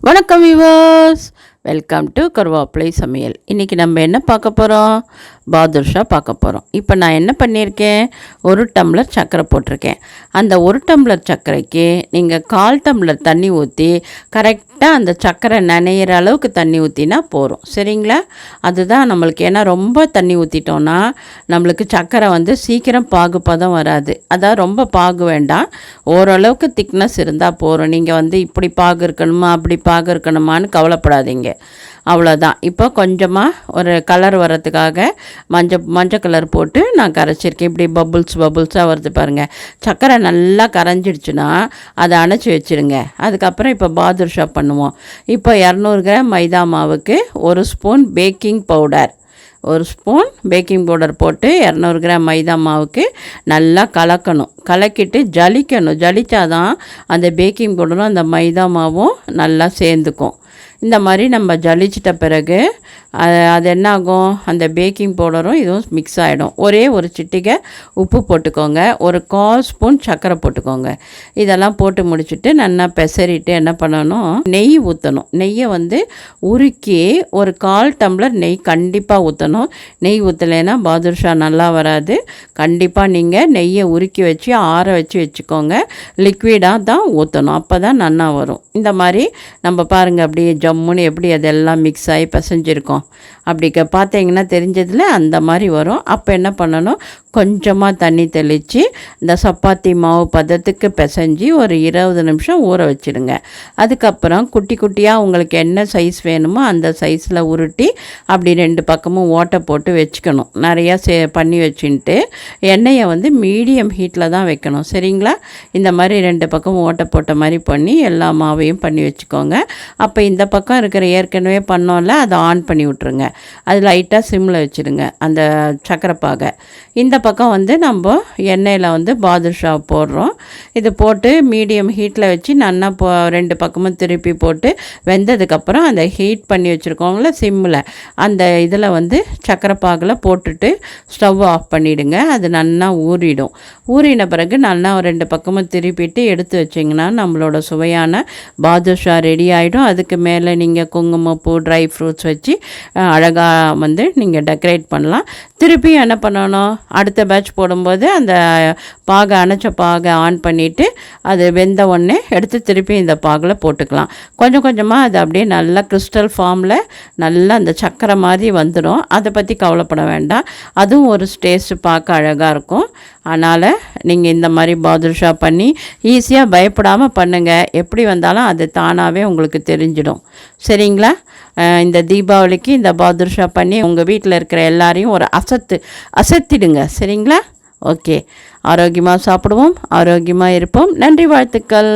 வணக்கம் viewers, welcome to கருவேப்பிலை சமையல். இன்றைக்கி நம்ம என்ன பார்க்க போகிறோம்? பாதுஷா பார்க்க போகிறோம். இப்போ நான் என்ன பண்ணியிருக்கேன், 1 டம்ளர் சர்க்கரை போட்டிருக்கேன். அந்த 1 டம்ளர் சர்க்கரைக்கு நீங்கள் 1/4 டம்ளர் தண்ணி ஊற்றி கரெக்டாக அந்த சர்க்கரை நனையிற அளவுக்கு தண்ணி ஊற்றினா போதும். சரிங்களா? அதுதான் நம்மளுக்கு. ஏன்னா ரொம்ப தண்ணி ஊற்றிட்டோன்னா நம்மளுக்கு சர்க்கரை சீக்கிரம் பாகு பதம் வராது. அதான் ரொம்ப பாகு வேண்டாம், ஓரளவுக்கு திக்னஸ் இருந்தால் போதும். நீங்கள் இப்படி பாகு இருக்கணுமா அப்படி பாகு இருக்கணுமான்னு கவலைப்படாதீங்க. அவ்வளோதான். இப்போ கொஞ்சமாக ஒரு கலர் வரத்துக்காக மஞ்சள் கலர் போட்டு நான் கரைச்சிருக்கேன். இப்படி பபுள்ஸாக வருது பாருங்கள். சர்க்கரை நல்லா கரைஞ்சிடுச்சுன்னா அதை அணைச்சி வச்சுருங்க. அதுக்கப்புறம் இப்போ பாதுஷா பண்ணுவோம். இப்போ 200 கிராம் மைதா மாவுக்கு 1 spoon baking powder, 1 spoon baking powder போட்டு 200 கிராம் மைதா மாவுக்கு நல்லா கலக்கணும். கலக்கிட்டு ஜலிக்கணும். ஜலித்தாதான் அந்த பேக்கிங் பவுடரும் அந்த மைதா மாவும் நல்லா சேர்ந்துக்கும். இந்த மாதிரி நம்ம ஜலிச்சிட்ட பிறகு அது என்னாகும், அந்த பேக்கிங் பவுடரும் இதுவும் மிக்ஸ் ஆகிடும். ஒரே ஒரு சிட்டிகை உப்பு போட்டுக்கோங்க, ஒரு 1/4 ஸ்பூன் சர்க்கரை போட்டுக்கோங்க. இதெல்லாம் போட்டு முடிச்சுட்டு நல்லா பெசரிட்டு என்ன பண்ணணும், நெய் ஊற்றணும். நெய்யை உருக்கி ஒரு 1/4 டம்ளர் நெய் கண்டிப்பாக ஊற்றணும். நெய் ஊற்றலைன்னா பாதுஷா நல்லா வராது. கண்டிப்பாக நீங்கள் நெய்யை உருக்கி வச்சு ஆற வச்சு வச்சுக்கோங்க. லிக்விடாக தான் ஊற்றணும், அப்போ தான் நல்லா வரும். இந்த மாதிரி நம்ம பாருங்கள், அப்படியே ஜம்முன்னு எப்படி அதெல்லாம் மிக்ஸ் ஆகி பிசைஞ்சிருக்கோம். அப்படி பார்த்தீங்கன்னா தெரிஞ்சதில் அந்த மாதிரி வரும். அப்போ என்ன பண்ணணும், கொஞ்சமாக தண்ணி தெளித்து இந்த சப்பாத்தி மாவு பதத்துக்கு பிசைஞ்சு ஒரு 20 நிமிஷம் ஊற வச்சுடுங்க. அதுக்கப்புறம் குட்டி குட்டியாக உங்களுக்கு என்ன சைஸ் வேணுமோ அந்த சைஸில் உருட்டி அப்படி 2 பக்கமும் ஓட்டை போட்டு வச்சுக்கணும். நிறையா பண்ணி வச்சுட்டு எண்ணெயை மீடியம் ஹீட்டில் தான் வைக்கணும். சரிங்களா? இந்த மாதிரி 2 பக்கமும் ஓட்டை போட்ட மாதிரி பண்ணி எல்லா மாவையும் பண்ணி வச்சுக்கோங்க. அப்போ இந்த பக்கம் இருக்கிற ஏற்கனவே பண்ணோம்ல அதை ஆன் பண்ணி விட்ருங்க. அது லைட்டாக சிம்மில் வச்சுருங்க அந்த சக்கரை பாகை. இந்த பக்கம் நம்ம எண்ணெயில் பாதுஷா போடுறோம். இது போட்டு மீடியம் ஹீட்டில் வச்சு நல்லா 2 பக்கமும் திருப்பி போட்டு வெந்ததுக்கப்புறம் அந்த ஹீட் பண்ணி வச்சுருக்கோங்கள சிம்மில் அந்த இதில் சக்கரை பாகில் போட்டுட்டு ஸ்டவ் ஆஃப் பண்ணிவிடுங்க. அது நல்லா ஊறிடும். ஊறின பிறகு நல்லா 2 பக்கமும் திருப்பிட்டு எடுத்து வச்சிங்கன்னா நம்மளோட சுவையான பாதுஷா ரெடி ஆகிடும். அதுக்கு மேலே நீங்கள் குங்குமப்பூ, ட்ரை ஃப்ரூட்ஸ் வச்சு அழகாக நீங்கள் டெக்கரேட் பண்ணலாம். திருப்பி என்ன பண்ணணும், அடுத்த பேட்ச் போடும்போது அந்த அணைச்ச பாகை ஆன் பண்ணிவிட்டு அது வெந்த உடனே எடுத்து திருப்பி இந்த பாகில் போட்டுக்கலாம். கொஞ்சம் கொஞ்சமாக அது அப்படியே நல்லா கிறிஸ்டல் ஃபார்மில் நல்லா அந்த சக்கரை மாதிரி வந்துடும். அதை பற்றி கவலைப்பட வேண்டாம். அதுவும் ஒரு டேஸ்ட்டு பார்க்க அழகாக இருக்கும். அதனால் நீங்கள் இந்த மாதிரி பாதுஷா பண்ணி ஈஸியாக பயப்படாமல் பண்ணுங்கள். எப்படி வந்தாலும் அது தானாகவே உங்களுக்கு தெரிஞ்சிடும். சரிங்களா? இந்த தீபாவளிக்கு இந்த பாதுஷா பண்ணி உங்கள் வீட்டில் இருக்கிற எல்லாரையும் ஒரு அசத்திடுங்க. சரிங்களா? ஓகே, ஆரோக்கியமாக சாப்பிடுவோம், ஆரோக்கியமாக இருப்போம். நன்றி, வாழ்த்துக்கள்.